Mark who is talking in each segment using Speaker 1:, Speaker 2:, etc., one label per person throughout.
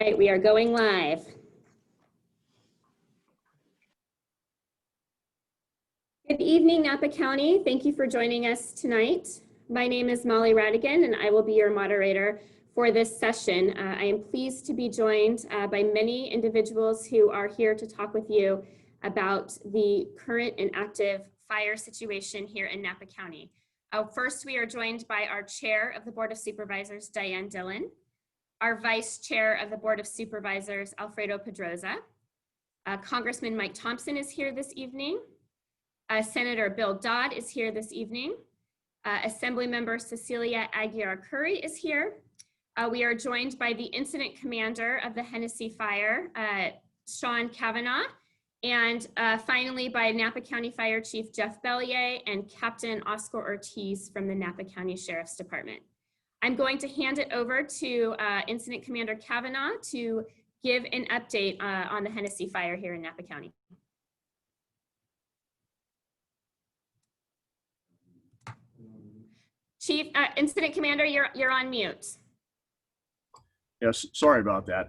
Speaker 1: All right, we are going live. Good evening, Napa County. Thank you for joining us tonight. My name is Molly Radigan, and I will be your moderator for this session. I am pleased to be joined by many individuals who are here to talk with you about the current and active fire situation here in Napa County. First, we are joined by our Chair of the Board of Supervisors, Diane Dillon, our Vice Chair of the Board of Supervisors, Alfredo Pedroza. Congressman Mike Thompson is here this evening. Senator Bill Dodd is here this evening. Assemblymember Cecilia Aguiar-Curry is here. We are joined by the Incident Commander of the Hennessy Fire, Sean Kavanaugh, and finally by Napa County Fire Chief Jeff Bellier and Captain Oscar Ortiz from the Napa County Sheriff's Department. I'm going to hand it over to Incident Commander Kavanaugh to give an update on the Hennessy Fire here in Napa County. Chief, Incident Commander, you're on mute.
Speaker 2: Yes, sorry about that.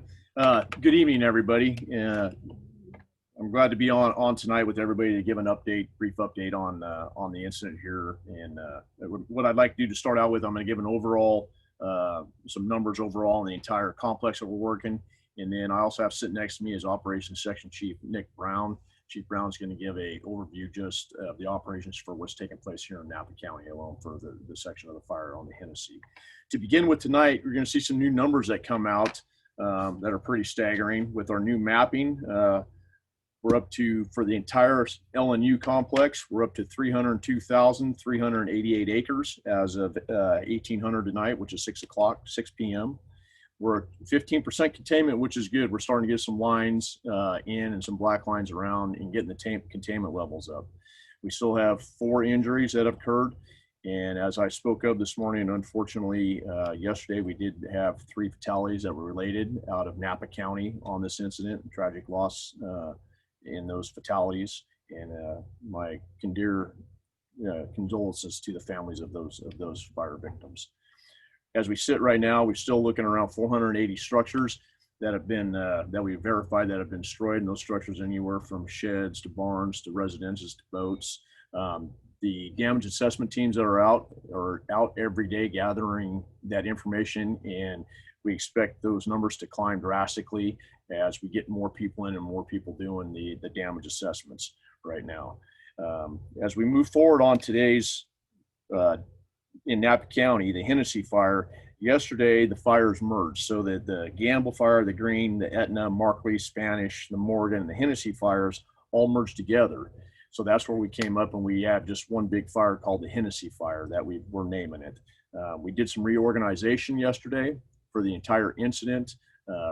Speaker 2: Good evening, everybody. I'm glad to be on tonight with everybody to give an update, brief update on the incident here. And what I'd like to do to start out with, I'm going to give an overall, some numbers overall on the entire complex that we're working. And then I also have sitting next to me is Operations Section Chief Nick Brown. Chief Brown's going to give a overview just of the operations for what's taking place here in Napa County alone for the section of the fire on the Hennessy. To begin with tonight, we're going to see some new numbers that come out that are pretty staggering with our new mapping. We're up to, for the entire LNU complex, we're up to 302,388 acres as of 1800 tonight, which is 6 p.m. We're at 15% containment, which is good. We're starting to get some lines in and some black lines around and getting the containment levels up. We still have 4 injuries that have occurred. And as I spoke of this morning, unfortunately, yesterday we did have 3 fatalities that were related out of Napa County on this incident, tragic loss in those fatalities. And my condolences to the families of those fire victims. As we sit right now, we're still looking around 480 structures that have been, that we've verified that have been destroyed. And those structures anywhere from sheds to barns to residences to boats. The damage assessment teams that are out every day gathering that information. And we expect those numbers to climb drastically as we get more people in and more people doing the damage assessments right now. As we move forward on today's, in Napa County, the Hennessy Fire, yesterday the fires merged. So that the Gamble Fire, the Green, the Etna, Markley, Spanish, the Morgan, and the Hennessy fires all merged together. So that's where we came up and we have just one big fire called the Hennessy Fire that we're naming it. We did some reorganization yesterday for the entire incident,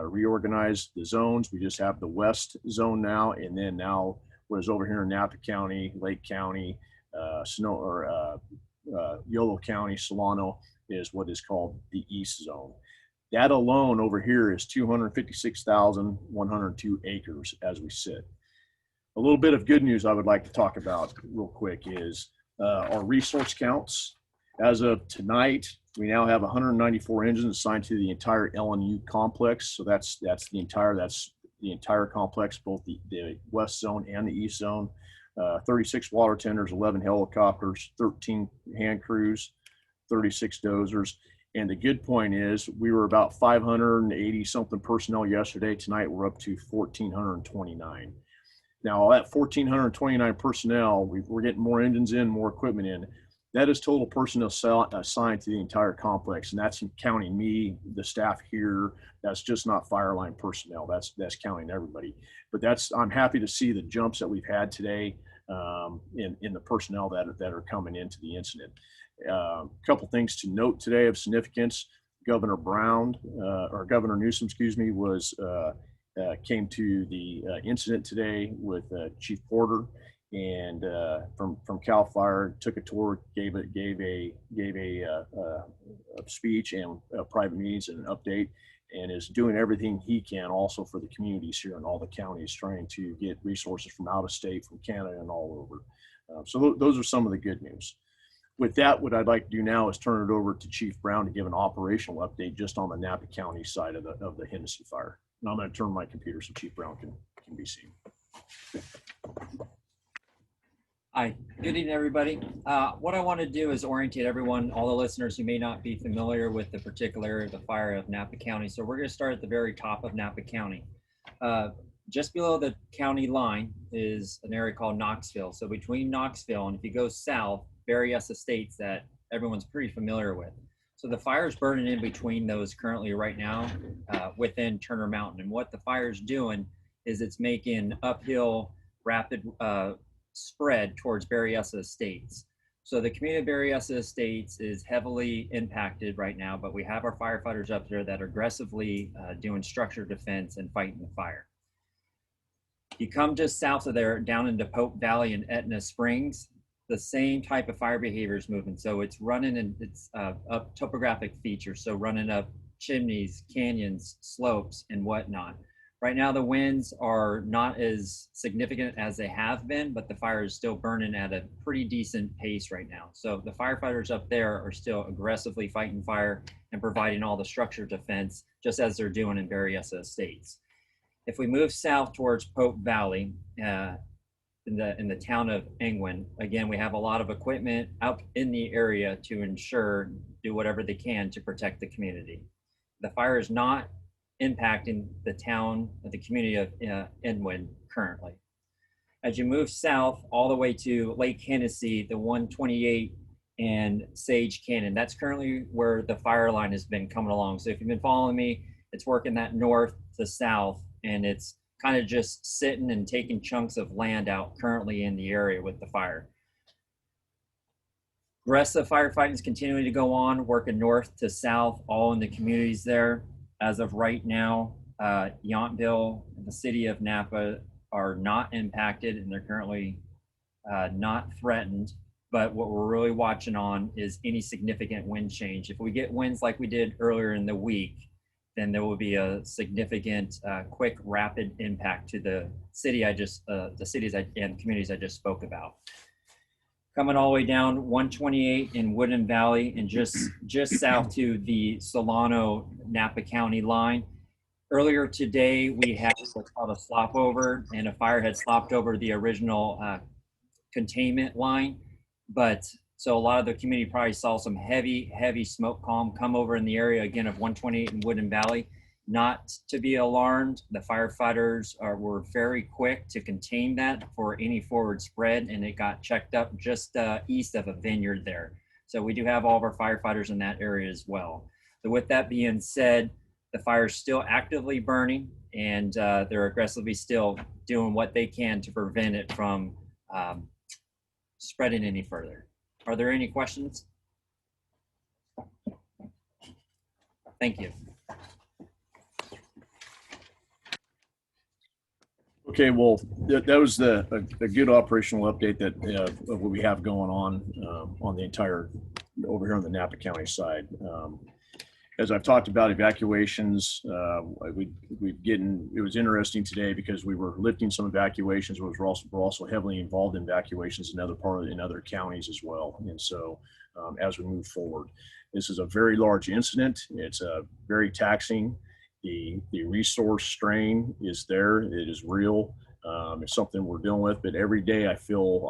Speaker 2: reorganized the zones. We just have the west zone now, and then now what is over here in Napa County, Lake County, Yolo County, Solano is what is called the East Zone. That alone over here is 256,102 acres as we sit. A little bit of good news I would like to talk about real quick is our resource counts. As of tonight, we now have 194 engines assigned to the entire LNU complex. So that's the entire complex, both the West Zone and the East Zone. 36 water tenders, 11 helicopters, 13 hand crews, 36 dozers. And the good point is we were about 580 something personnel yesterday. Tonight we're up to 1,429. Now that 1,429 personnel, we're getting more engines in, more equipment in. That is total personnel assigned to the entire complex. And that's counting me, the staff here. That's just not fire line personnel. That's counting everybody. But I'm happy to see the jumps that we've had today in the personnel that are coming into the incident. A couple things to note today of significance. Governor Newsom, excuse me, came to the incident today with Chief Porter and from Cal Fire, took a tour, gave a speech and private meetings and an update, and is doing everything he can also for the communities here in all the counties, trying to get resources from out of state, from Canada and all over. So those are some of the good news. With that, what I'd like to do now is turn it over to Chief Brown to give an operational update just on the Napa County side of the Hennessy Fire. And I'm going to turn my computer so Chief Brown can be seen.
Speaker 3: Hi, good evening, everybody. What I want to do is orientate everyone, all the listeners who may not be familiar with the particular area of the fire of Napa County. So we're going to start at the very top of Napa County. Just below the county line is an area called Knoxville. So between Knoxville and if you go south, various estates that everyone's pretty familiar with. So the fire is burning in between those currently right now within Turner Mountain. And what the fire is doing is it's making uphill, rapid spread towards Berryessa Estates. So the community of Berryessa Estates is heavily impacted right now, but we have our firefighters up there that are aggressively doing structured defense and fighting the fire. You come just south of there, down into Pope Valley and Etna Springs, the same type of fire behavior is moving. So it's running and it's up topographic features. So running up chimneys, canyons, slopes, and whatnot. Right now, the winds are not as significant as they have been, but the fire is still burning at a pretty decent pace right now. So the firefighters up there are still aggressively fighting fire and providing all the structured defense, just as they're doing in Berryessa Estates. If we move south towards Pope Valley, in the town of Engwin, again, we have a lot of equipment out in the area to ensure, do whatever they can to protect the community. The fire is not impacting the town, the community of Engwin currently. As you move south all the way to Lake Hennessey, the 128 and Sage Canyon, that's currently where the fire line has been coming along. So if you've been following me, it's working that north to south, and it's kind of just sitting and taking chunks of land out currently in the area with the fire. The rest of the firefighting is continuing to go on, working north to south, all in the communities there. As of right now, Yountville and the city of Napa are not impacted, and they're currently not threatened. But what we're really watching on is any significant wind change. If we get winds like we did earlier in the week, then there will be a significant, quick, rapid impact to the city the cities and communities I just spoke about. Coming all the way down 128 in Woodland Valley and just south to the Solano Napa County line. Earlier today, we had what's called a slop over, and a fire had slopped over the original containment line. But so a lot of the community probably saw some heavy smoke column come over in the area again of 128 in Woodland Valley. Not to be alarmed, the firefighters were very quick to contain that for any forward spread, and it got checked up just east of a vineyard there. So we do have all of our firefighters in that area as well. So with that being said, the fire is still actively burning, and they're aggressively still doing what they can to prevent it from spreading any further. Are there any questions? Thank you.
Speaker 2: Okay, well, that was a good operational update that of what we have going on the entire over here on the Napa County side. As I've talked about evacuations, it was interesting today because we were lifting some evacuations, but we're also heavily involved in evacuations in other counties as well. And so as we move forward, this is a very large incident. It's very taxing. The resource strain is there. It is real. It's something we're dealing with, but every day I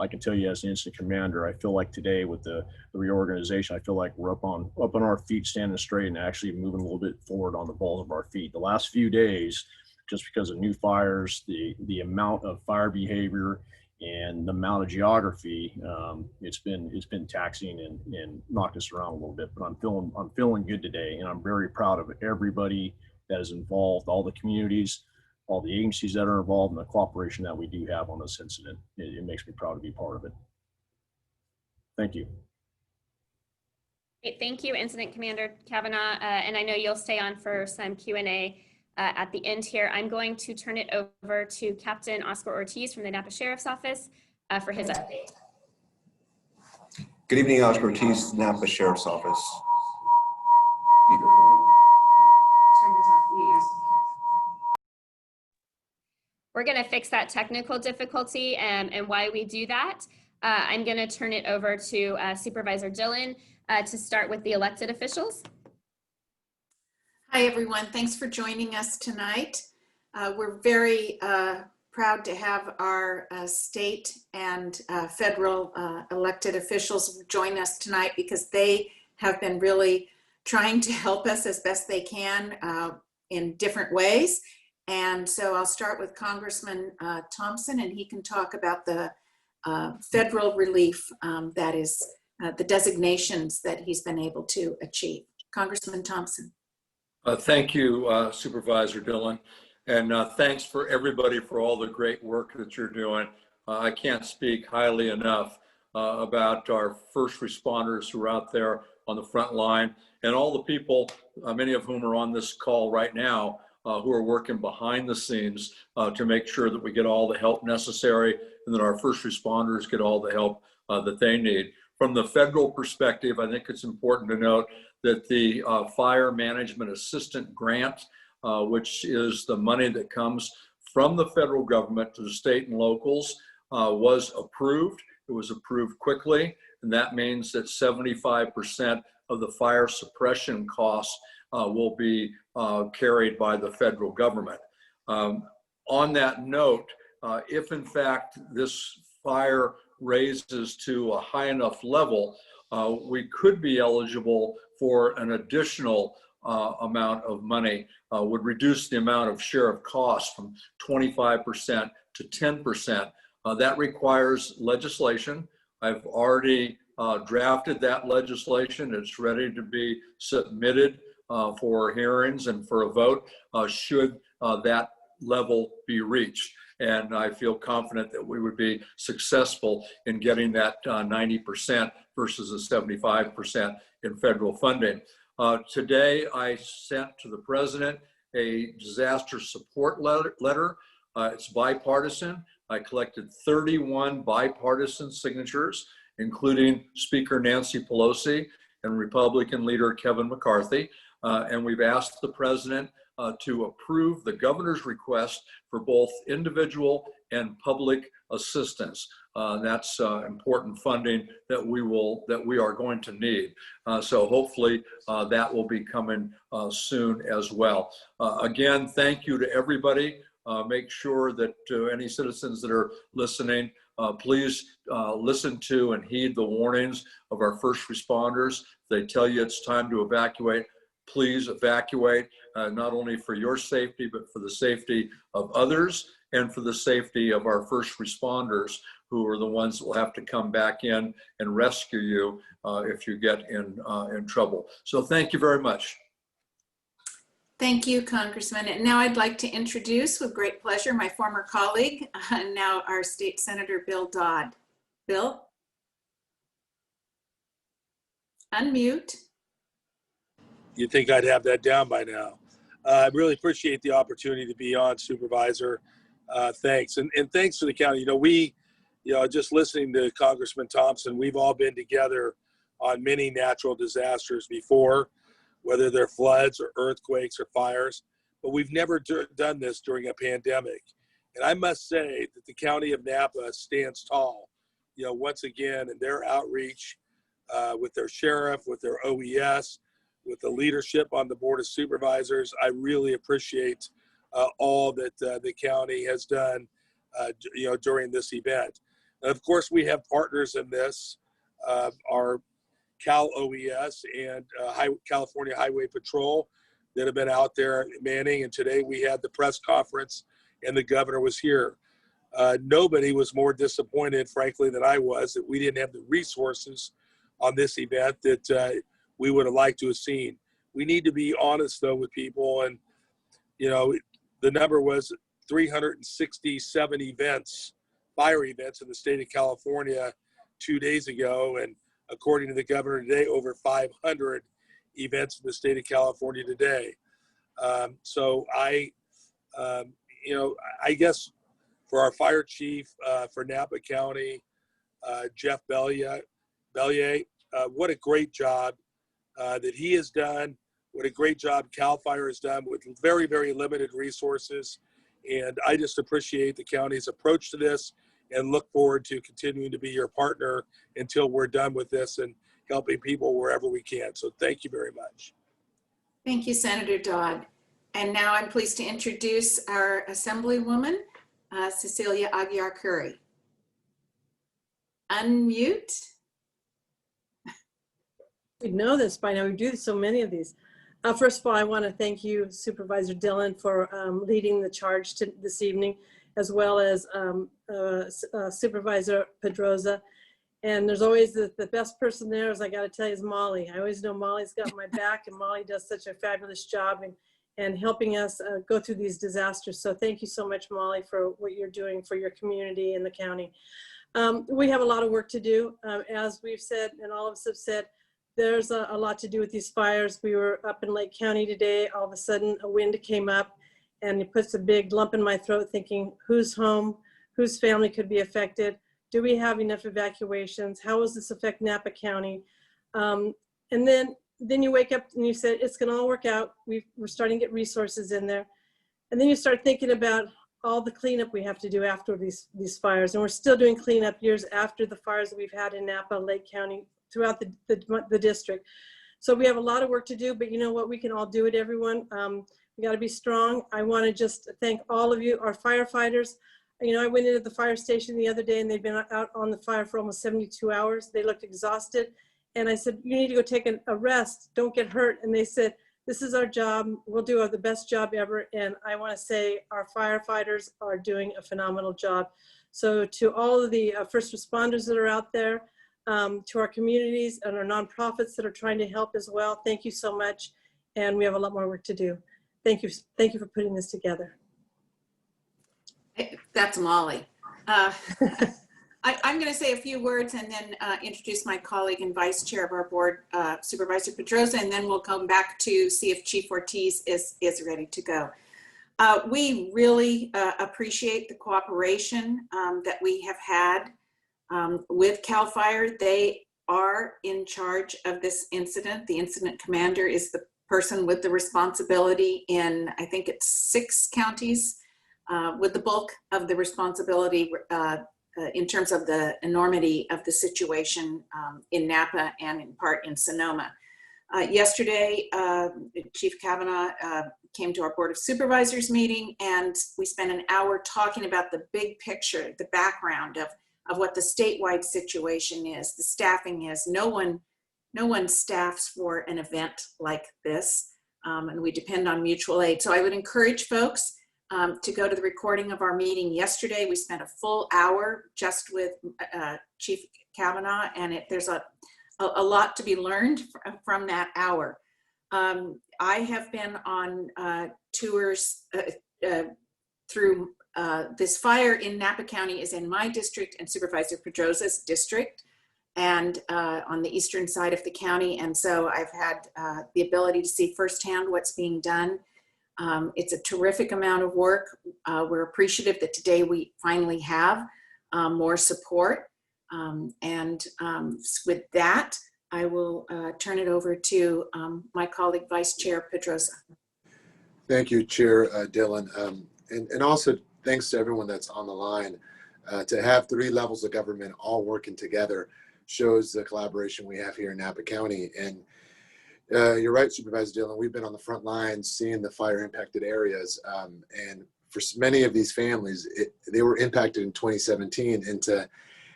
Speaker 2: can tell you as an incident commander, I feel like today with the reorganization, I feel like we're up on our feet, standing straight and actually moving a little bit forward on the balls of our feet. The last few days, just because of new fires, the amount of fire behavior and the amount of geography, it's been taxing and knocked us around a little bit, but I'm feeling good today, and I'm very proud of everybody that is involved, all the communities, all the agencies that are involved, and the cooperation that we do have on this incident. It makes me proud to be part of it. Thank you.
Speaker 1: Great, thank you, Incident Commander Kavanaugh. And I know you'll stay on for some Q&A at the end here. I'm going to turn it over to Captain Oscar Ortiz from the Napa Sheriff's Office for his update.
Speaker 4: Good evening, Oscar Ortiz, Napa Sheriff's Office.
Speaker 1: We're going to fix that technical difficulty and why we do that. I'm going to turn it over to Supervisor Dillon to start with the elected officials.
Speaker 5: Hi, everyone. Thanks for joining us tonight. We're very proud to have our state and federal elected officials join us tonight because they have been really trying to help us as best they can in different ways. And so I'll start with Congressman Thompson, and he can talk about the federal relief that is the designations that he's been able to achieve. Congressman Thompson.
Speaker 6: Thank you, Supervisor Dillon. And thanks for everybody for all the great work that you're doing. I can't speak highly enough about our first responders who are out there on the front line and all the people, many of whom are on this call right now, who are working behind the scenes to make sure that we get all the help necessary and that our first responders get all the help that they need. From the federal perspective, I think it's important to note that the Fire Management Assistant Grant, which is the money that comes from the federal government to the state and locals, was approved. It was approved quickly, and that means that 75% of the fire suppression costs will be carried by the federal government. On that note, if in fact this fire raises to a high enough level, we could be eligible for an additional amount of money, would reduce the amount of share of cost from 25% to 10%. That requires legislation. I've already drafted that legislation. It's ready to be submitted for hearings and for a vote should that level be reached. And I feel confident that we would be successful in getting that 90% versus the 75% in federal funding. Today, I sent to the president a disaster support letter. It's bipartisan. I collected 31 bipartisan signatures, including Speaker Nancy Pelosi and Republican leader Kevin McCarthy. And we've asked the president to approve the governor's request for both individual and public assistance. That's important funding that we are going to need. So hopefully that will be coming soon as well. Again, thank you to everybody. Make sure that any citizens that are listening, please listen to and heed the warnings of our first responders. They tell you it's time to evacuate. Please evacuate, not only for your safety, but for the safety of others and for the safety of our first responders, who are the ones that will have to come back in and rescue you if you get in trouble. So thank you very much.
Speaker 5: Thank you, Congressman. And now I'd like to introduce with great pleasure my former colleague, and now our State Senator, Bill Dodd. Bill? Unmute.
Speaker 7: You'd think I'd have that down by now. I really appreciate the opportunity to be on, Supervisor. Thanks. And thanks to the county. Just listening to Congressman Thompson, we've all been together on many natural disasters before, whether they're floods or earthquakes or fires, but we've never done this during a pandemic. And I must say that the county of Napa stands tall, once again, in their outreach with their sheriff, with their OES, with the leadership on the Board of Supervisors. I really appreciate all that the county has done, during this event. And of course, we have partners in this, our Cal OES and California Highway Patrol that have been out there manning. And today we had the press conference and the governor was here. Nobody was more disappointed, frankly, than I was that we didn't have the resources on this event that we would have liked to have seen. We need to be honest, though, with people. And, the number was 367 events, fire events in the state of California 2 days ago. And according to the governor today, over 500 events in the state of California today. So I guess for our fire chief for Napa County, Jeff Bellier, what a great job that he has done. What a great job CAL FIRE has done with very, very limited resources. And I just appreciate the county's approach to this and look forward to continuing to be your partner until we're done with this and helping people wherever we can. So thank you very much.
Speaker 5: Thank you, Senator Dodd. And now I'm pleased to introduce our Assemblywoman, Cecilia Aguiar Curry. Unmute.
Speaker 8: We know this by now. We do so many of these. First of all, I want to thank you, Supervisor Dillon, for leading the charge this evening, as well as Supervisor Pedroza. And there's always the best person there, as I got to tell you, is Molly. I always know Molly's got my back, and Molly does such a fabulous job in helping us go through these disasters. So thank you so much, Molly, for what you're doing for your community and the county. We have a lot of work to do. As we've said, and all of us have said, there's a lot to do with these fires. We were up in Lake County today. All of a sudden, a wind came up, and it puts a big lump in my throat thinking, who's home? Whose family could be affected? Do we have enough evacuations? How does this affect Napa County? And then you wake up and you said, it's gonna all work out. We're starting to get resources in there. And then you start thinking about all the cleanup we have to do after these fires. And we're still doing cleanup years after the fires that we've had in Napa, Lake County, throughout the district. So we have a lot of work to do, but you know what? We can all do it, everyone. We gotta be strong. I wanna just thank all of you, our firefighters. You know, I went into the fire station the other day and they've been out on the fire for almost 72 hours. They looked exhausted. And I said, you need to go take a rest. Don't get hurt. And they said, this is our job. We'll do the best job ever. And I want to say our firefighters are doing a phenomenal job. So to all of the first responders that are out there, to our communities and our nonprofits that are trying to help as well, thank you so much. And we have a lot more work to do. Thank you. Thank you for putting this together.
Speaker 5: That's Molly. I'm going to say a few words and then introduce my colleague and vice chair of our board, Supervisor Pedroza, and then we'll come back to see if Chief Ortiz is ready to go. We really appreciate the cooperation that we have had with CAL FIRE. They are in charge of this incident. The incident commander is the person with the responsibility in, I think it's 6 counties, with the bulk of the responsibility in terms of the enormity of the situation in Napa and in part in Sonoma. Yesterday, Chief Kavanaugh came to our Board of Supervisors meeting, and we spent an hour talking about the big picture, the background of what the statewide situation is, the staffing is. No one staffs for an event like this, and we depend on mutual aid. So I would encourage folks to go to the recording of our meeting yesterday. We spent a full hour just with Chief Kavanaugh, and there's a lot to be learned from that hour. I have been on tours through this fire in Napa County is in my district and Supervisor Pedroza's district, and on the eastern side of the county. And so I've had the ability to see firsthand what's being done. It's a terrific amount of work. We're appreciative that today we finally have more support. With that, I will turn it over to my colleague, Vice Chair Pedroza.
Speaker 9: Thank you, Chair Dillon. And also thanks to everyone that's on the line. To have 3 levels of government all working together shows the collaboration we have here in Napa County. And you're right, Supervisor Dillon, we've been on the front lines seeing the fire impacted areas. And for many of these families, they were impacted in 2017, and to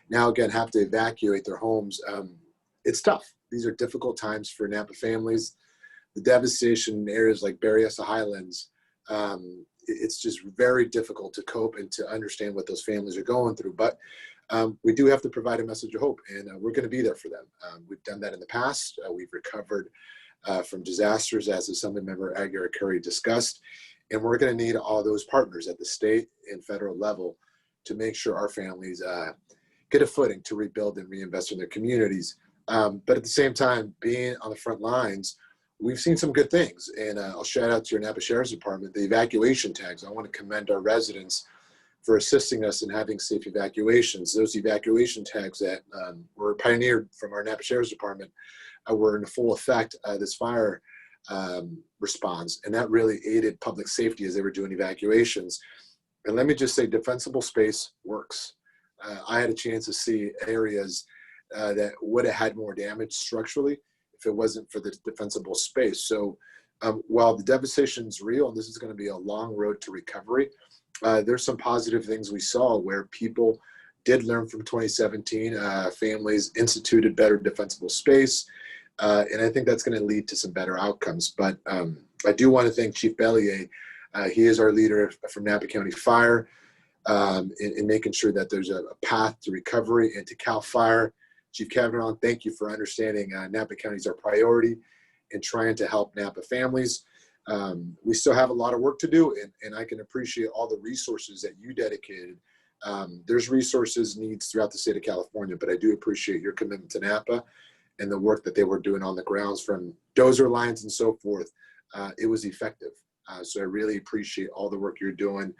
Speaker 9: now again have to evacuate their homes. It's tough. These are difficult times for Napa families. The devastation in areas like Berryessa Highlands, it's just very difficult to cope and to understand what those families are going through. But we do have to provide a message of hope, and we're going to be there for them. We've done that in the past. We've recovered from disasters, as Assemblymember Aguiar Curry discussed, and we're going to need all those partners at the state and federal level to make sure our families get a footing to rebuild and reinvest in their communities. But at the same time, being on the front lines, we've seen some good things. And I'll shout out to your Napa Sheriff's Department, the evacuation tags. I want to commend our residents for assisting us in having safe evacuations. Those evacuation tags that were pioneered from our Napa Sheriff's Department were in full effect this fire response. And that really aided public safety as they were doing evacuations. And let me just say, defensible space works. I had a chance to see areas that would have had more damage structurally if it wasn't for the defensible space. So While the devastation is real, and this is going to be a long road to recovery, there's some positive things we saw where people did learn from 2017. Families instituted better defensible space, and I think that's going to lead to some better outcomes. But I do want to thank Chief Bellier. He is our leader from Napa County Fire in making sure that there's a path to recovery and to CAL FIRE. Chief Kavanaugh, thank you for understanding Napa County is our priority and trying to help Napa families. We still have a lot of work to do, and I can appreciate all the resources that you dedicated. There's resources needs throughout the state of California, but I do appreciate your commitment to Napa and the work that they were doing on the grounds from dozer lines and so forth. It was effective. So I really appreciate all the work you're doing.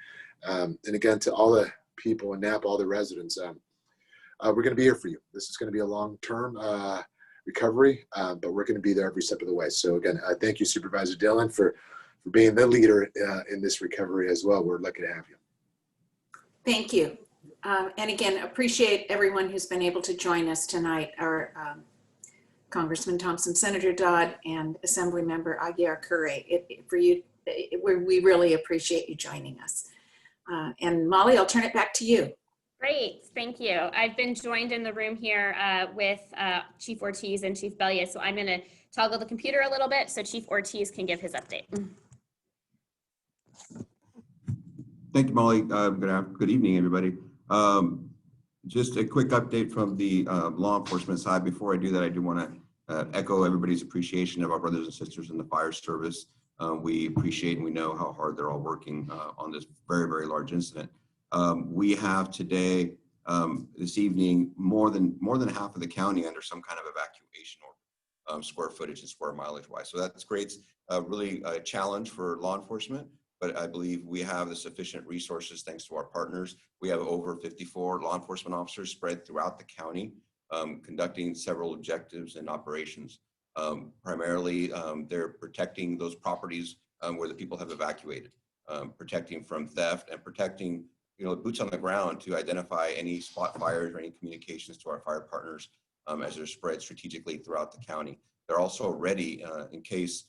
Speaker 9: And again, to all the people in Napa, all the residents, we're going to be here for you. This is going to be a long-term recovery, but we're going to be there every step of the way. So again, thank you, Supervisor Dillon, for being the leader in this recovery as well. We're lucky to have you.
Speaker 5: Thank you. And again, appreciate everyone who's been able to join us tonight, our Congressman Thompson, Senator Dodd, and Assemblymember Aguiar-Curry. We really appreciate you joining us. And Molly, I'll turn it back to you.
Speaker 1: Great, thank you. I've been joined in the room here with Chief Ortiz and Chief Bellier, so I'm going to toggle the computer a little bit so Chief Ortiz can give his update.
Speaker 10: Thank you, Molly. Good evening, everybody. Just a quick update from the law enforcement side. Before I do that, I do want to echo everybody's appreciation of our brothers and sisters in the fire service. We appreciate and we know how hard they're all working on this very, very large incident. We have today, this evening, more than half of the county under some kind of evacuation order, square footage and square mileage wise. So that's great. Really a challenge for law enforcement, but I believe we have the sufficient resources thanks to our partners. We have over 54 law enforcement officers spread throughout the county, conducting several objectives and operations. Primarily, they're protecting those properties where the people have evacuated, protecting from theft and protecting boots on the ground to identify any spot fires or any communications to our fire partners as they're spread strategically throughout the county. They're also ready in case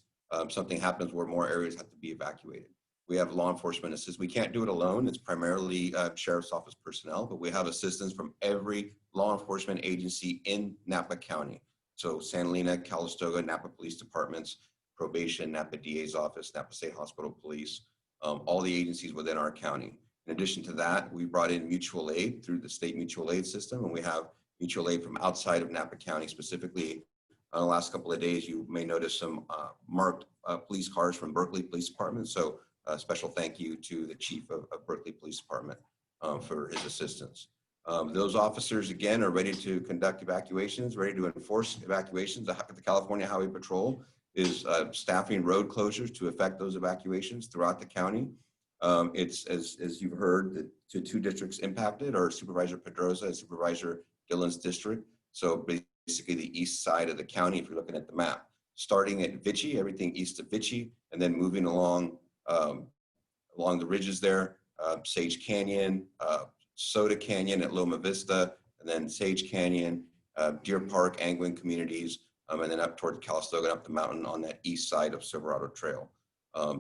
Speaker 10: something happens where more areas have to be evacuated. We have law enforcement assistance. We can't do it alone. It's primarily Sheriff's Office personnel, but we have assistance from every law enforcement agency in Napa County. So Santa Helena, Calistoga, Napa Police Departments, Probation, Napa DA's Office, Napa State Hospital Police, all the agencies within our county. In addition to that, we brought in mutual aid through the state mutual aid system, and we have mutual aid from outside of Napa County. Specifically, in the last couple of days, you may notice some marked police cars from Berkeley Police Department. So a special thank you to the chief of Berkeley Police Department for his assistance. Those officers, again, are ready to conduct evacuations, ready to enforce evacuations. The California Highway Patrol is staffing road closures to effect those evacuations throughout the county. It's, as you've heard, the two districts impacted are Supervisor Pedroza and Supervisor Dillon's district. So basically the east side of the county, if you're looking at the map, starting at Vichy, everything east of Vichy, and then moving along the ridges there, Sage Canyon, Soda Canyon at Loma Vista, and then Sage Canyon, Deer Park, Angwin communities, and then up toward Calistoga, up the mountain on that east side of Silverado Trail.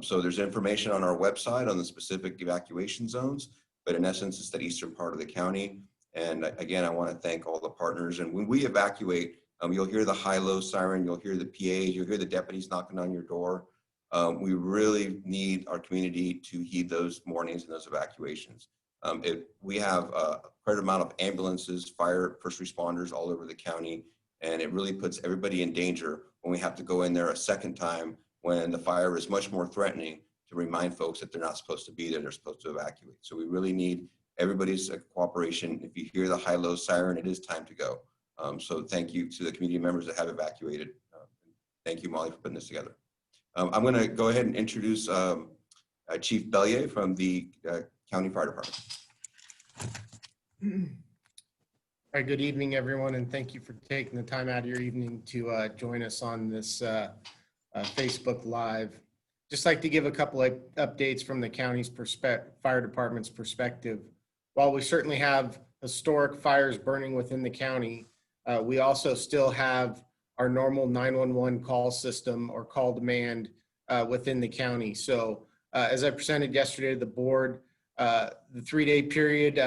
Speaker 10: So there's information on our website on the specific evacuation zones, but in essence, it's that eastern part of the county. And again, I want to thank all the partners. And when we evacuate, you'll hear the high-low siren, you'll hear the PAs, you'll hear the deputies knocking on your door. We really need our community to heed those warnings and those evacuations. We have quite an amount of ambulances, fire, first responders all over the county, and it really puts everybody in danger when we have to go in there a second time when the fire is much more threatening, to remind folks that they're not supposed to be there, they're supposed to evacuate. So we really need everybody's cooperation. If you hear the high-low siren, it is time to go. So thank you to the community members that have evacuated. Thank you, Molly, for putting this together. I'm going to go ahead and introduce Chief Bellier from the County Fire Department.
Speaker 11: All right, good evening, everyone, and thank you for taking the time out of your evening to join us on this Facebook Live. Just like to give a couple of updates from the county's fire department's perspective. While we certainly have historic fires burning within the county, we also still have our normal 911 call system or call demand within the county. So as I presented yesterday to the board, the 3-day period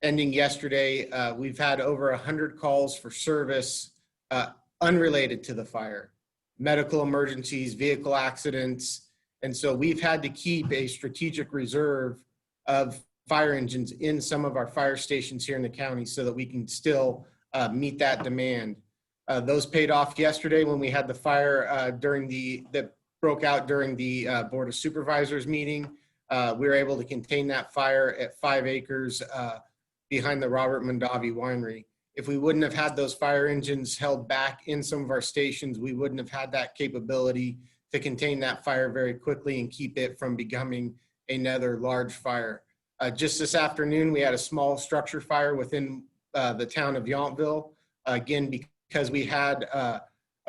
Speaker 11: ending yesterday, we've had over 100 calls for service unrelated to the fire, medical emergencies, vehicle accidents. And so we've had to keep a strategic reserve of fire engines in some of our fire stations here in the county so that we can still meet that demand. Those paid off yesterday when we had the fire that broke out during the Board of Supervisors meeting. We were able to contain that fire at 5 acres behind the Robert Mondavi Winery. If we wouldn't have had those fire engines held back in some of our stations, we wouldn't have had that capability to contain that fire very quickly and keep it from becoming another large fire. Just this afternoon, we had a small structure fire within the town of Yountville. Again, because we had a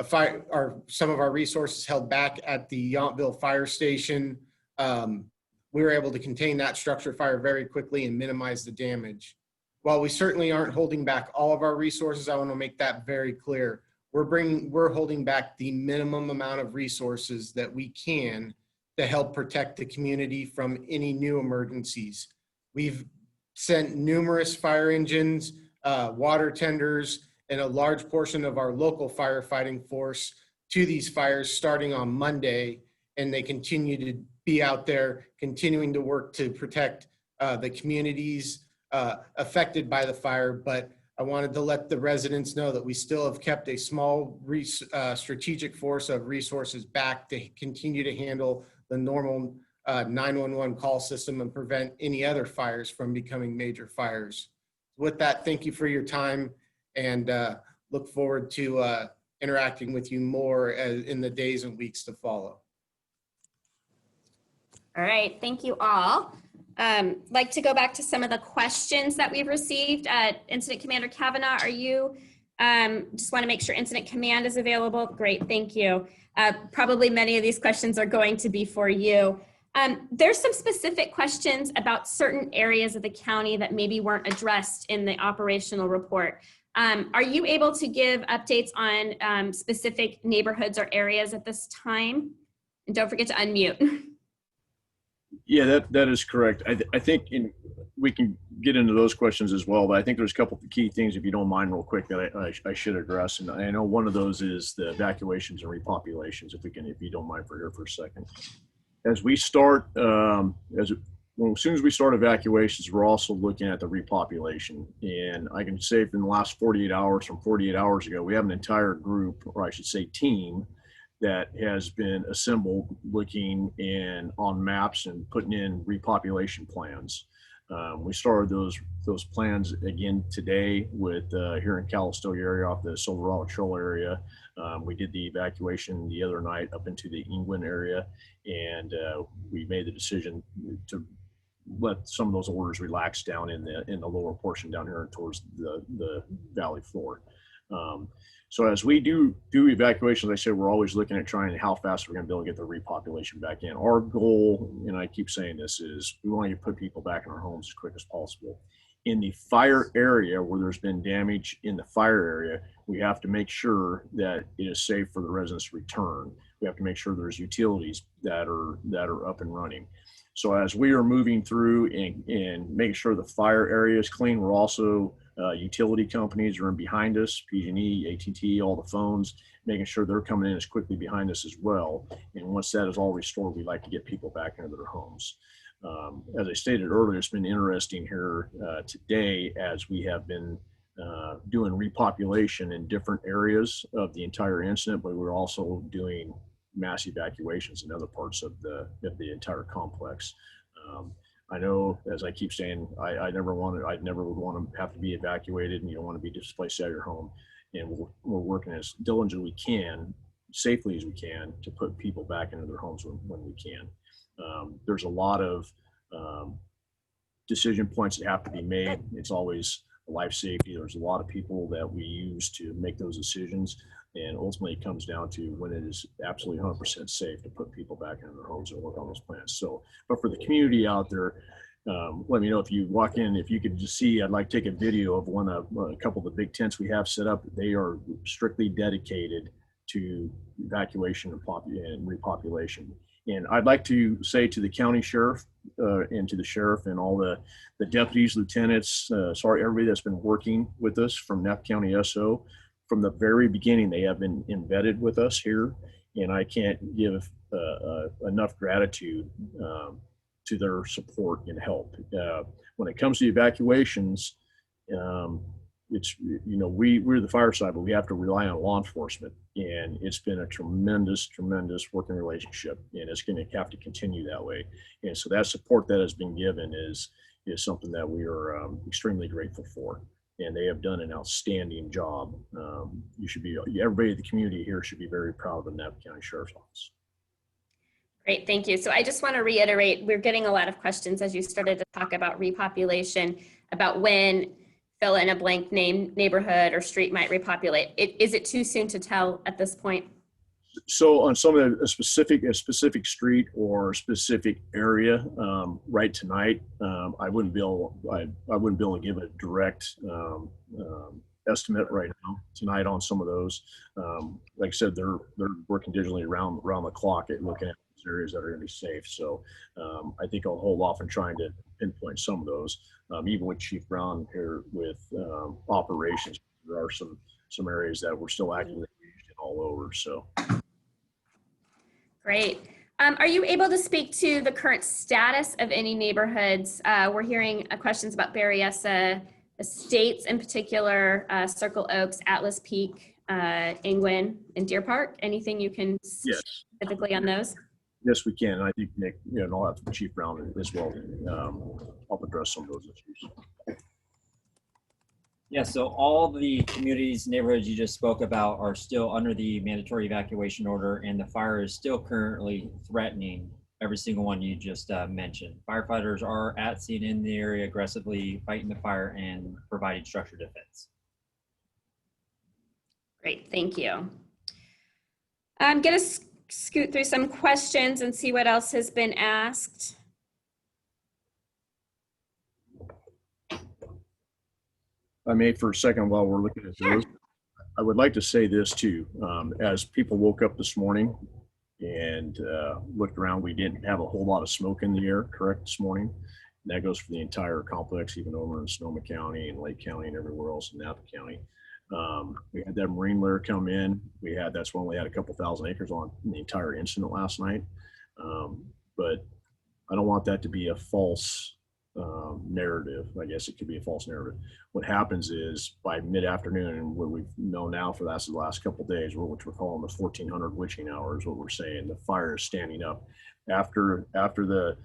Speaker 11: fire, some of our resources held back at the Yountville fire station, we were able to contain that structure fire very quickly and minimize the damage. While we certainly aren't holding back all of our resources, I want to make that very clear. We're holding back the minimum amount of resources that we can to help protect the community from any new emergencies. We've sent numerous fire engines, water tenders, and a large portion of our local firefighting force to these fires starting on Monday, and they continue to be out there continuing to work to protect the communities affected by the fire. But I wanted to let the residents know that we still have kept a small strategic force of resources back to continue to handle the normal 911 call system and prevent any other fires from becoming major fires. With that, thank you for your time, and look forward to interacting with you more in the days and weeks to follow.
Speaker 1: All right, thank you all. Like to go back to some of the questions that we've received. Incident Commander Kavanaugh, are you, just want to make sure Incident Command is available. Great, thank you. Probably many of these questions are going to be for you. There's some specific questions about certain areas of the county that maybe weren't addressed in the operational report. Are you able to give updates on specific neighborhoods or areas at this time? And don't forget to unmute.
Speaker 2: Yeah, that is correct. I think we can get into those questions as well, but I think there's a couple of key things, if you don't mind, real quick, that I should address. And I know one of those is the evacuations and repopulations, if you don't mind for here for a second. As we start, as soon as we start evacuations, we're also looking at the repopulation. And I can say from the last 48 hours, from 48 hours ago, we have an entire group, or I should say team, that has been assembled looking on maps and putting in repopulation plans. We started those plans again today with here in Calistoga area off the Silverado Trail area. We did the evacuation the other night up into the England area, and we made the decision to let some of those orders relax down in the lower portion down here towards the valley floor. So as we do evacuations, I said, we're always looking at trying how fast we're going to be able to get the repopulation back in. Our goal, and I keep saying this, is we want to put people back in our homes as quick as possible. In the fire area, where there's been damage in the fire area, we have to make sure that it is safe for the residents to return. We have to make sure there's utilities that are up and running. So as we are moving through and making sure the fire area is clean, we're also utility companies are in behind us, PG&E, AT&T, all the phones, making sure they're coming in as quickly behind us as well. And once that is all restored, we like to get people back into their homes. As I stated earlier, it's been interesting here today as we have been doing repopulation in different areas of the entire incident, but we're also doing mass evacuations in other parts of the entire complex. I know, as I keep saying, I never would want to have to be evacuated, and you don't want to be displaced out of your home. And we're working as diligently as we can, safely as we can, to put people back into their homes when we can. There's a lot of decision points that have to be made. It's always life safety. There's a lot of people that we use to make those decisions. And ultimately it comes down to when it is absolutely 100% safe to put people back into their homes and work on those plans. So, but for the community out there, let me know if you walk in, if you could just see, I'd like to take a video of a couple of the big tents we have set up. They are strictly dedicated to evacuation and repopulation. And I'd like to say to the county sheriff and to the sheriff and all the deputies, lieutenants, sorry, everybody that's been working with us from Napa County SO, from the very beginning, they have been embedded with us here. And I can't give enough gratitude to their support and help. When it comes to evacuations, it's, you know, we're the fire side, but we have to rely on law enforcement. And it's been a tremendous working relationship, and it's going to have to continue that way. And so that support that has been given is something that we are extremely grateful for. And they have done an outstanding job. Everybody in the community here should be very proud of the Napa County Sheriff's Office.
Speaker 1: Great, thank you. So I just want to reiterate, we're getting a lot of questions as you started to talk about repopulation, about when fill in a blank neighborhood or street might repopulate. Is it too soon to tell at this point?
Speaker 2: So on some of a specific street or specific area, right tonight, I wouldn't be able to give a direct estimate right now tonight on some of those. Like I said, they're working digitally around the clock at looking at those areas that are going to be safe. So I think I'll hold off on trying to pinpoint some of those. Even with Chief Brown here with operations, there are some areas that we're still actively engaged in all over. So.
Speaker 1: Great. Are you able to speak to the current status of any neighborhoods? We're hearing questions about Berryessa Estates in particular, Circle Oaks, Atlas Peak, Ingwin, and Deer Park. Anything you can
Speaker 2: Yes.
Speaker 1: specifically on those?
Speaker 2: Yes, we can. And I think Nick, and I'll have Chief Brown as well help address some of those issues.
Speaker 3: Yeah, so all the communities, neighborhoods you just spoke about are still under the mandatory evacuation order, and the fire is still currently threatening every single one you just mentioned. Firefighters are at scene in the area aggressively fighting the fire and providing structured defense.
Speaker 1: Great, thank you. I'm going to scoot through some questions and see what else has been asked.
Speaker 2: I may for a second while we're looking at those, I would like to say this too. As people woke up this morning and looked around, we didn't have a whole lot of smoke in the air, correct, this morning. And that goes for the entire complex, even over in Sonoma County and Lake County and everywhere else in Napa County. We had that marine layer come in. That's when we had a couple thousand acres on the entire incident last night. But I don't want that to be a false narrative. I guess it could be a false narrative. What happens is by mid-afternoon, and what we've known now for the last couple of days, which we're calling the 1400 witching hours, what we're saying, the fire is standing up. After the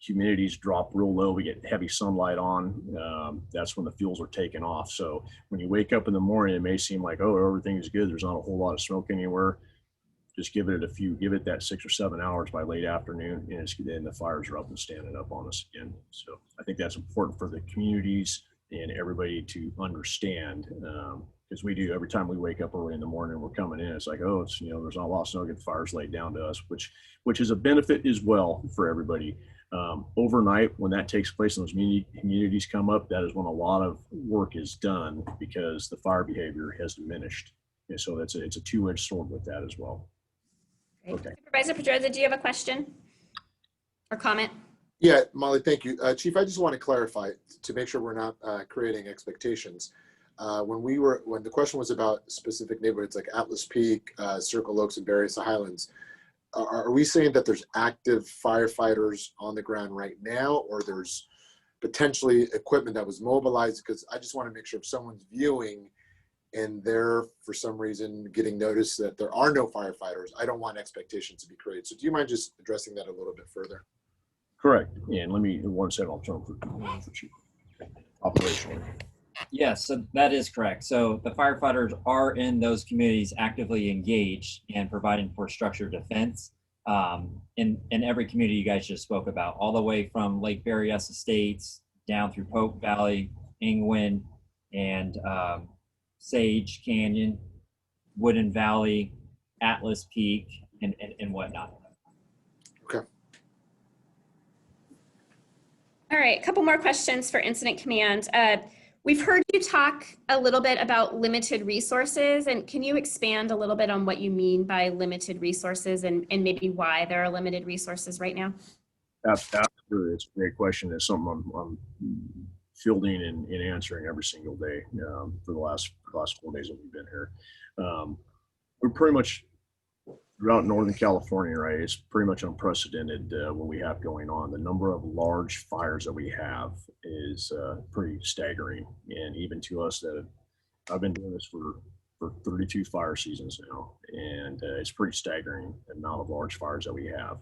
Speaker 2: humidities drop real low, we get heavy sunlight on, that's when the fuels are taken off. So when you wake up in the morning, it may seem like, oh, everything's good, there's not a whole lot of smoke anywhere. Just give it that 6 or 7 hours by late afternoon, and then the fires are up and standing up on us again. So I think that's important for the communities and everybody to understand, because we do every time we wake up early in the morning, we're coming in, it's like, oh, it's, there's not a lot of snow, get the fires laid down to us, which is a benefit as well for everybody. Overnight, when that takes place and those communities come up, that is when a lot of work is done because the fire behavior has diminished. And so it's a two-edged sword with that as well.
Speaker 1: Okay. Supervisor Pedroza, do you have a question or comment?
Speaker 9: Yeah, Molly, thank you. Chief, I just want to clarify to make sure we're not creating expectations. When the question was about specific neighborhoods like Atlas Peak, Circle Oaks, and Berryessa Highlands, are we saying that there's active firefighters on the ground right now, or there's potentially equipment that was mobilized? Because I just want to make sure if someone's viewing and they're for some reason getting notice that there are no firefighters, I don't want expectations to be created. So do you mind just addressing that a little bit further?
Speaker 2: Correct. And let me, one second, I'll turn for Chief. Operationally.
Speaker 3: Yes, so that is correct. So the firefighters are in those communities actively engaged and providing for structured defense in every community you guys just spoke about, all the way from Lake Berryessa Estates down through Pope Valley, Ingwin, and Sage Canyon, Wooden Valley, Atlas Peak, and whatnot.
Speaker 9: Okay.
Speaker 1: All right, a couple more questions for Incident Command. We've heard you talk a little bit about limited resources, and can you expand a little bit on what you mean by limited resources and maybe why there are limited resources right now?
Speaker 2: Absolutely. It's a great question. It's something I'm fielding and answering every single day for the last 4 days that we've been here. We're pretty much throughout Northern California, right? It's pretty much unprecedented what we have going on. The number of large fires that we have is pretty staggering. And even to us that I've been doing this for 32 fire seasons now, and it's pretty staggering the amount of large fires that we have.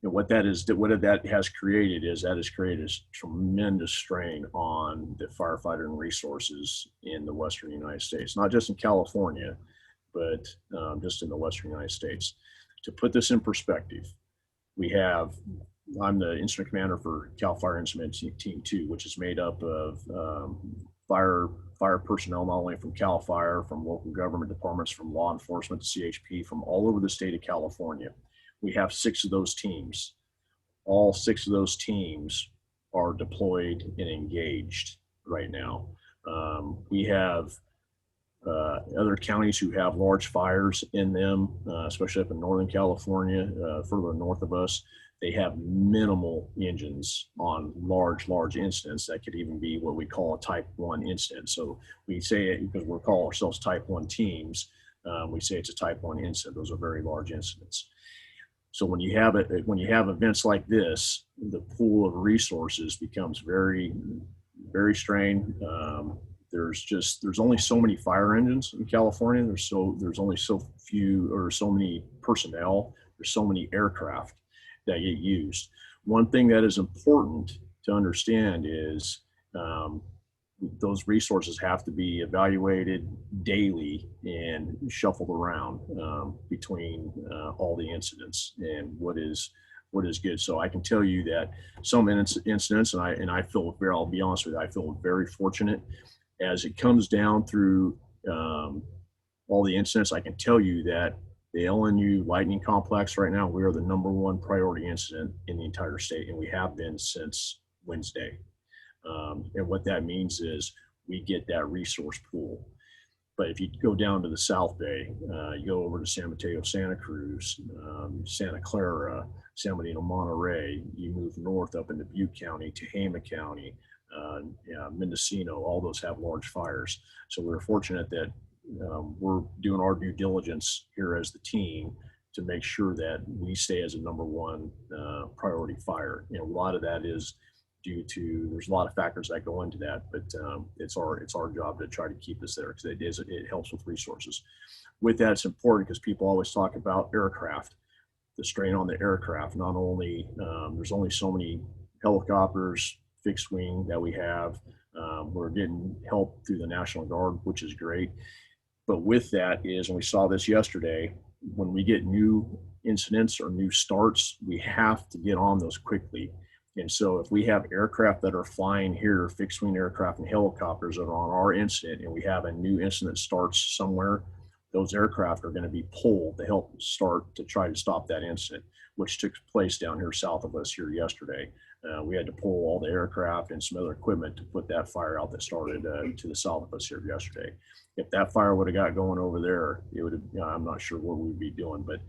Speaker 2: And what that has created is that has created a tremendous strain on the firefighter and resources in the Western United States, not just in California, but just in the Western United States. To put this in perspective, I'm the incident commander for CAL FIRE Incident Team 2, which is made up of fire personnel, not only from CAL FIRE, from local government departments, from law enforcement, CHP, from all over the state of California. We have 6 of those teams. All 6 of those teams are deployed and engaged right now. We have other counties who have large fires in them, especially up in Northern California, further north of us. They have minimal engines on large incidents that could even be what we call a type 1 incident. So we say it because we call ourselves type 1 teams. We say it's a type 1 incident. Those are very large incidents. So when you have events like this, the pool of resources becomes very, very strained. There's only so many fire engines in California. There's only so few or so many personnel. There's so many aircraft that get used. One thing that is important to understand is those resources have to be evaluated daily and shuffled around between all the incidents and what is good. So I can tell you that some incidents, and I'll be honest with you, I feel very fortunate as it comes down through all the incidents. I can tell you that the LNU Lightning Complex right now, we are the #1 priority incident in the entire state, and we have been since Wednesday. And what that means is we get that resource pool. But if you go down to the South Bay, you go over to San Mateo, Santa Cruz, Santa Clara, San Bernardino, Monterey, you move north up into Butte County, Tehama County, Mendocino, all those have large fires. So we're fortunate that we're doing our due diligence here as the team to make sure that we stay as a #1 priority fire. A lot of that is due to, there's a lot of factors that go into that, but it's our job to try to keep us there because it helps with resources. With that, it's important because people always talk about aircraft, the strain on the aircraft. Not only, there's only so many helicopters, fixed wing that we have. We're getting help through the National Guard, which is great. But with that is, and we saw this yesterday, when we get new incidents or new starts, we have to get on those quickly. And so if we have aircraft that are flying here, fixed wing aircraft and helicopters that are on our incident, and we have a new incident starts somewhere, those aircraft are going to be pulled to help start to try to stop that incident, which took place down here south of us here yesterday. We had to pull all the aircraft and some other equipment to put that fire out that started to the south of us here yesterday. If that fire would have got going over there, it would have, I'm not sure what we would be doing, but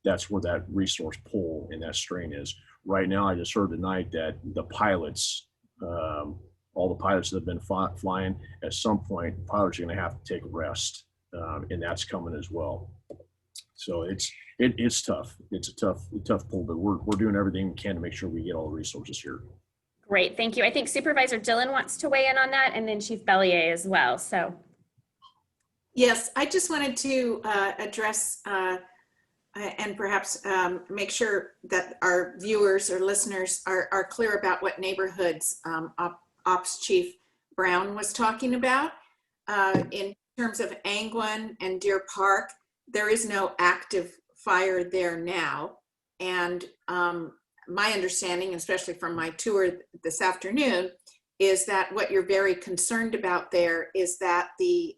Speaker 2: that's where that resource pull and that strain is. Right now, I just heard tonight that the pilots, all the pilots that have been flying, at some point, pilots are going to have to take a rest, and that's coming as well. So it's tough. It's a tough pull, but we're doing everything we can to make sure we get all the resources here.
Speaker 1: Great, thank you. I think Supervisor Dillon wants to weigh in on that, and then Chief Bellier as well. So,
Speaker 5: yes, I just wanted to address and perhaps make sure that our viewers or listeners are clear about what neighborhoods Ops Chief Brown was talking about. In terms of Angwin and Deer Park, there is no active fire there now. And my understanding, especially from my tour this afternoon, is that what you're very concerned about there is that the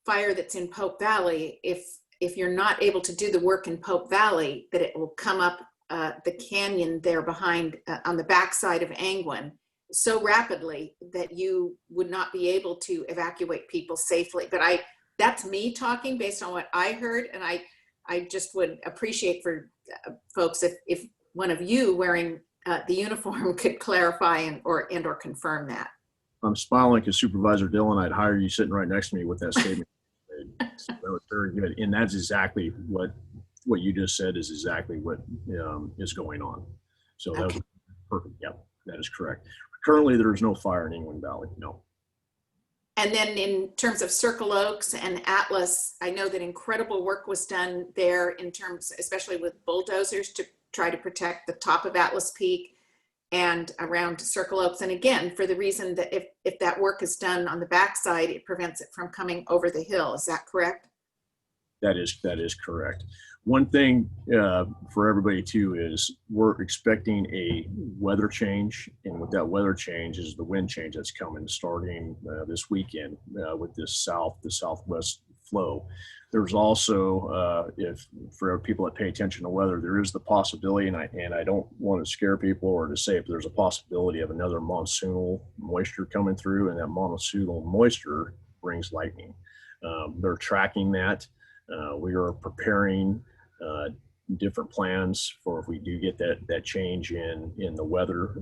Speaker 5: fire that's in Pope Valley, if you're not able to do the work in Pope Valley, that it will come up the canyon there behind on the backside of Angwin so rapidly that you would not be able to evacuate people safely. But that's me talking based on what I heard, and I just would appreciate for folks if one of you wearing the uniform could clarify and or confirm that.
Speaker 2: I'm smiling because Supervisor Dillon, I'd hire you sitting right next to me with that statement. So that was very good, and that's exactly what you just said is exactly what is going on. So that was perfect. Yep, that is correct. Currently, there is no fire in England Valley. No.
Speaker 5: And then in terms of Circle Oaks and Atlas, I know that incredible work was done there in terms, especially with bulldozers, to try to protect the top of Atlas Peak and around Circle Oaks. And again, for the reason that if that work is done on the backside, it prevents it from coming over the hill. Is that correct?
Speaker 2: That is correct. One thing for everybody too is we're expecting a weather change, and with that weather change is the wind change that's coming starting this weekend with this the southwest flow. There's also, for people that pay attention to weather, there is the possibility, and I don't want to scare people or to say if there's a possibility of another monsoonal moisture coming through, and that monsoonal moisture brings lightning. They're tracking that. We are preparing different plans for if we do get that change in the weather.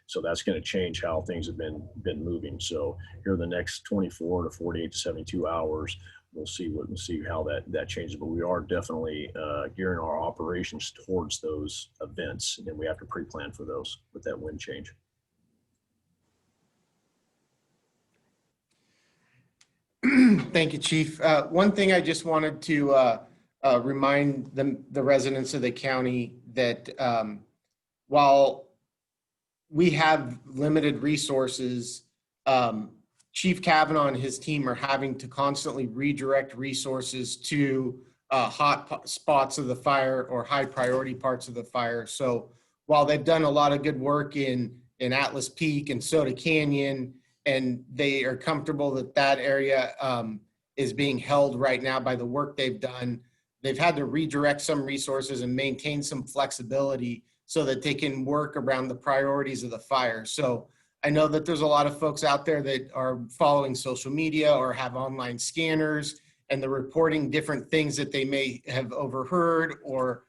Speaker 2: So that's going to change how things have been moving. So here the next 24 to 48 to 72 hours, we'll see how that changes. But we are definitely gearing our operations towards those events, and we have to pre-plan for those with that wind change.
Speaker 11: Thank you, Chief. One thing I just wanted to remind the residents of the county that while we have limited resources, Chief Kavanaugh and his team are having to constantly redirect resources to hot spots of the fire or high priority parts of the fire. So while they've done a lot of good work in Atlas Peak and Soda Canyon, and they are comfortable that area is being held right now by the work they've done, they've had to redirect some resources and maintain some flexibility so that they can work around the priorities of the fire. So I know that there's a lot of folks out there that are following social media or have online scanners, and they're reporting different things that they may have overheard or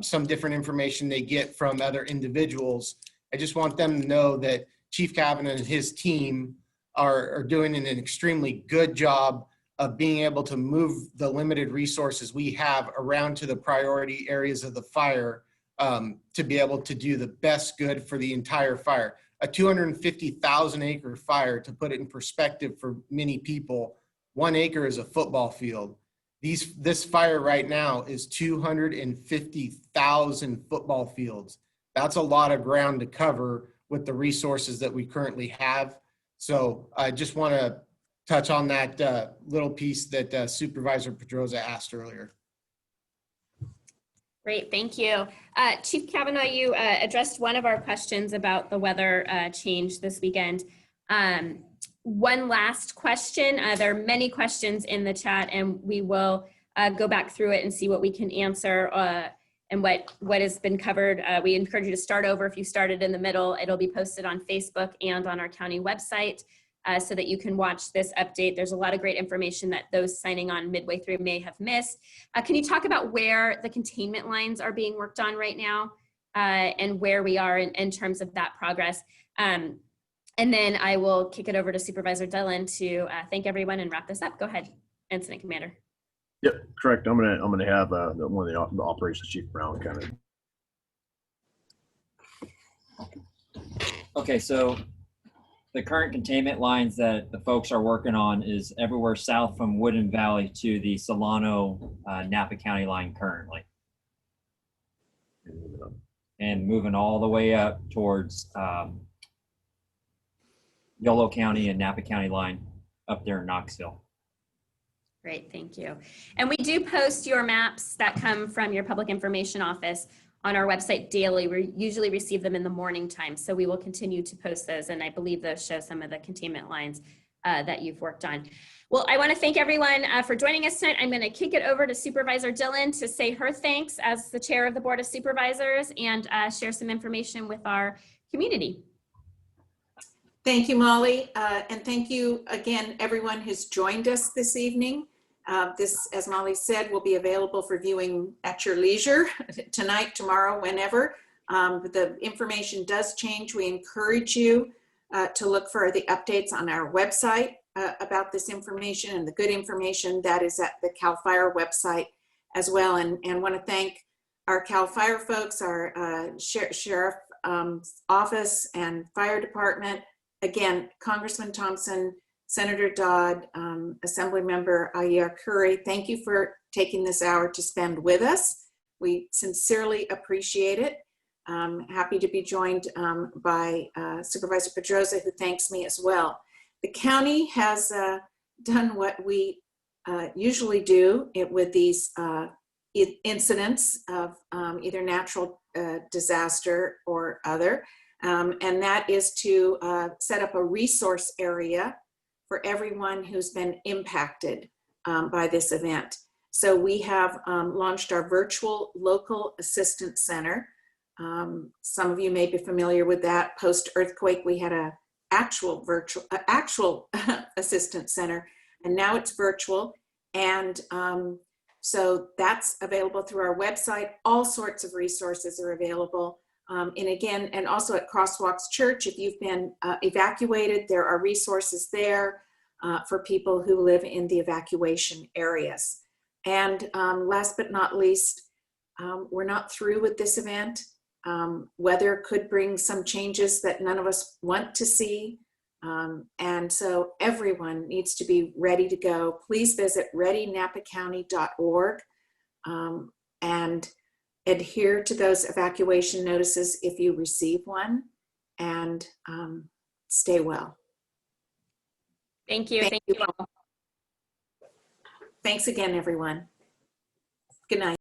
Speaker 11: some different information they get from other individuals. I just want them to know that Chief Kavanaugh and his team are doing an extremely good job of being able to move the limited resources we have around to the priority areas of the fire to be able to do the best good for the entire fire. A 250,000 acre fire, to put it in perspective for many people, 1 acre is a football field. This fire right now is 250,000 football fields. That's a lot of ground to cover with the resources that we currently have. So I just want to touch on that little piece that Supervisor Pedroza asked earlier.
Speaker 1: Great, thank you. Chief Kavanaugh, you addressed one of our questions about the weather change this weekend. One last question. There are many questions in the chat, and we will go back through it and see what we can answer and what has been covered. We encourage you to start over. If you started in the middle, it'll be posted on Facebook and on our county website so that you can watch this update. There's a lot of great information that those signing on midway through may have missed. Can you talk about where the containment lines are being worked on right now and where we are in terms of that progress? And then I will kick it over to Supervisor Dillon to thank everyone and wrap this up. Go ahead, Incident Commander.
Speaker 2: Yep, correct. I'm gonna have one of the operations chief Brown kind of.
Speaker 3: Okay, so the current containment lines that the folks are working on is everywhere south from Woodland Valley to the Solano Napa County line currently, and moving all the way up towards Yolo County and Napa County line up there in Knoxville.
Speaker 1: Great, thank you. And we do post your maps that come from your public information office on our website daily. We usually receive them in the morning time, so we will continue to post those, and I believe those show some of the containment lines that you've worked on. Well, I want to thank everyone for joining us tonight. I'm going to kick it over to Supervisor Dillon to say her thanks as the chair of the Board of Supervisors and share some information with our community.
Speaker 5: Thank you, Molly. And thank you again, everyone who's joined us this evening. This, as Molly said, will be available for viewing at your leisure tonight, tomorrow, whenever. But the information does change. We encourage you to look for the updates on our website about this information and the good information that is at the CAL FIRE website as well. And want to thank our CAL FIRE folks, our sheriff office and fire department. Again, Congressman Thompson, Senator Dodd, Assemblymember Ayer Curry, thank you for taking this hour to spend with us. We sincerely appreciate it. Happy to be joined by Supervisor Pedroza, who thanks me as well. The county has done what we usually do with these incidents of either natural disaster or other, and that is to set up a resource area for everyone who's been impacted by this event. So we have launched our virtual local assistance center. Some of you may be familiar with that. Post-earthquake, we had an actual assistance center, and now it's virtual. And so that's available through our website. All sorts of resources are available. And also at Crosswalks Church, if you've been evacuated, there are resources there for people who live in the evacuation areas. And last but not least, we're not through with this event. Weather could bring some changes that none of us want to see. And so everyone needs to be ready to go. Please visit readynapacounty.org and adhere to those evacuation notices if you receive one, and stay well.
Speaker 1: Thank you. Thank you all.
Speaker 5: Thanks again, everyone. Good night.